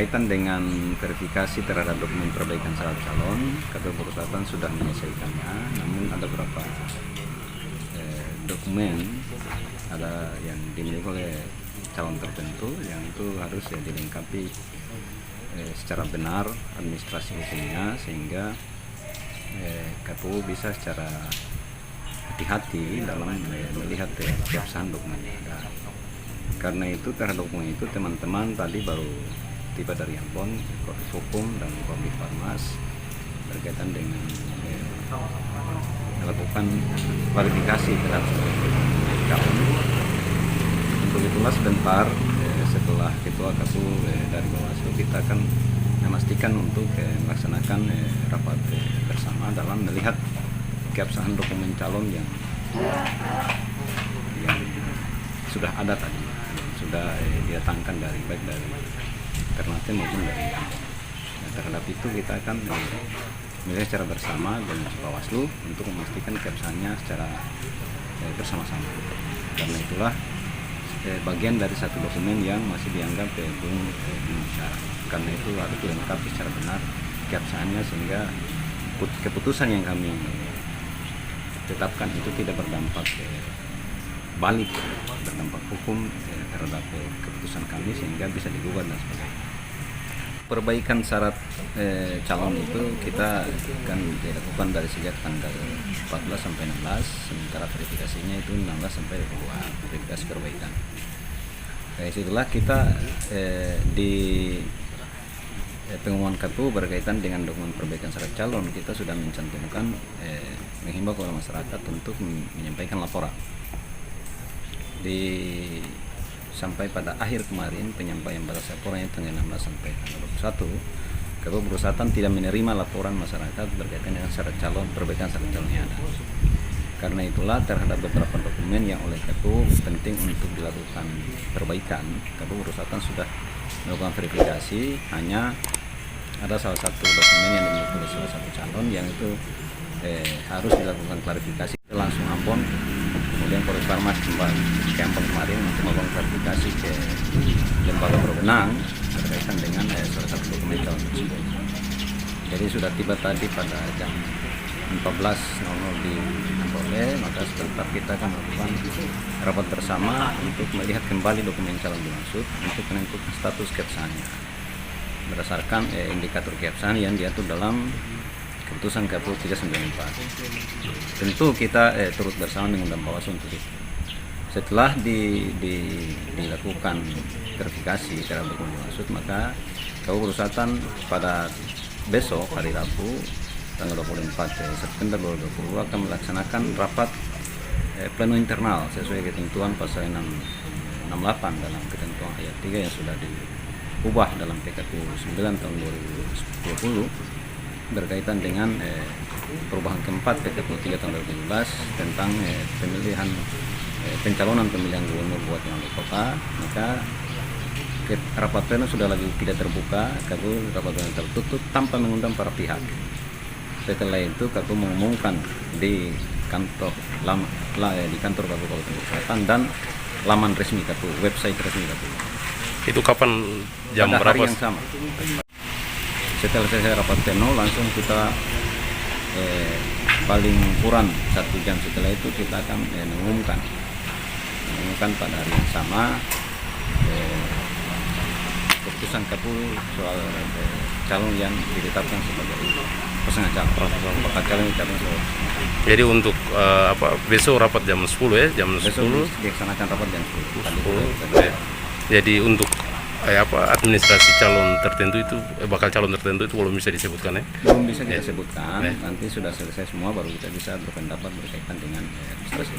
berkaitan dengan verifikasi terhadap dokumen perbaikan syarat calon, KPU Perusahaan sudah menyelesaikannya. Namun ada beberapa dokumen ada yang dimiliki oleh calon tertentu yang itu harus dilengkapi secara benar administrasi hukumnya, sehingga KPU bisa secara hati-hati dalam melihat keabsahan dokumennya. Karena itu terhadap dokumen itu teman-teman tadi baru tiba dari Ambon, Korps Hukum dan Komit Farmas berkaitan dengan melakukan klarifikasi terhadap calon. Untuk itulah sebentar setelah Ketua KPU dari Bawaslu, kita akan memastikan untuk melaksanakan rapat bersama dalam melihat keabsahan dokumen calon yang sudah ada tadi, sudah didatangkan dari baik dari Ternate maupun dari Ambon. Terhadap itu kita akan melihat secara bersama dengan Bawaslu untuk memastikan keabsahannya secara bersama-sama. Karena itulah bagian dari satu dokumen yang masih dianggap belum syarat. Karena itu harus dilengkapi secara benar keabsahannya, sehingga keputusan yang kami tetapkan itu tidak berdampak balik, berdampak hukum terhadap keputusan kami, sehingga bisa digugat dan sebagainya. Perbaikan syarat calon itu kita akan dilakukan dari sejak tanggal 14 sampai 16, sementara verifikasinya itu 16 sampai 22 verifikasi perbaikan. Dari situlah kita di pengumuman KPU berkaitan dengan dokumen perbaikan syarat calon, kita sudah mencantumkan menghimbau kepada masyarakat untuk menyampaikan laporan. Sampai pada akhir kemarin penyampaian batas laporan yang tanggal 16 sampai tanggal 21, KPU Perusahaan tidak menerima laporan masyarakat berkaitan dengan syarat calon, perbaikan syarat calon yang ada. Karena itulah terhadap beberapa dokumen yang oleh KPU penting untuk dilakukan perbaikan, KPU Perusahaan sudah melakukan verifikasi. Hanya ada salah satu dokumen yang dimiliki oleh salah satu calon yang itu harus dilakukan klarifikasi. Langsung Ambon, kemudian Korps Farmas ke Ambon kemarin untuk melakukan klarifikasi ke lembaga berwenang berkaitan dengan salah satu dokumen calon tersebut. Jadi sudah tiba tadi pada jam 14.00 di Ambon, maka sebentar kita akan melakukan rapat bersama untuk melihat kembali dokumen calon dimaksud untuk menentukan status keabsahannya berdasarkan indikator keabsahan yang diatur dalam keputusan KPU 394. Tentu kita turut bersama mengundang Bawaslu untuk itu. Setelah dilakukan verifikasi terhadap dokumen dimaksud, maka KPU Perusahaan pada besok hari Rabu tanggal 24 September 2020 akan melaksanakan rapat pleno internal sesuai ketentuan pasal 668 dalam ketentuan ayat 3 yang sudah diubah dalam PKPU 9 tahun 2020 berkaitan dengan perubahan keempat PKPU 3 tahun 2015 tentang pemilihan pencalonan pemilihan gubernur buat yang wali kota. Maka rapat pleno sudah lagi tidak terbuka, KPU rapat pleno tertutup tanpa mengundang para pihak. Setelah itu KPU mengumumkan di kantor di kantor KPU Kabupaten Selatan dan laman resmi KPU, website resmi KPU. Itu kapan, jam pada berapa? Hari yang sama. Setelah selesai rapat pleno, langsung kita paling kurang 1 jam setelah itu kita akan mengumumkan pada hari yang sama keputusan KPU soal calon yang ditetapkan sebagai pasangan calon, bakal calon yang ditetapkan sebagai pasangan calon. Jadi untuk besok rapat jam 10 ya, jam 10. Besok dilaksanakan rapat jam 10. Jadi untuk administrasi calon tertentu itu, bakal calon tertentu itu belum bisa disebutkan ya? Belum bisa kita sebutkan, nanti sudah selesai semua baru kita bisa berpendapat berkaitan dengan administrasi.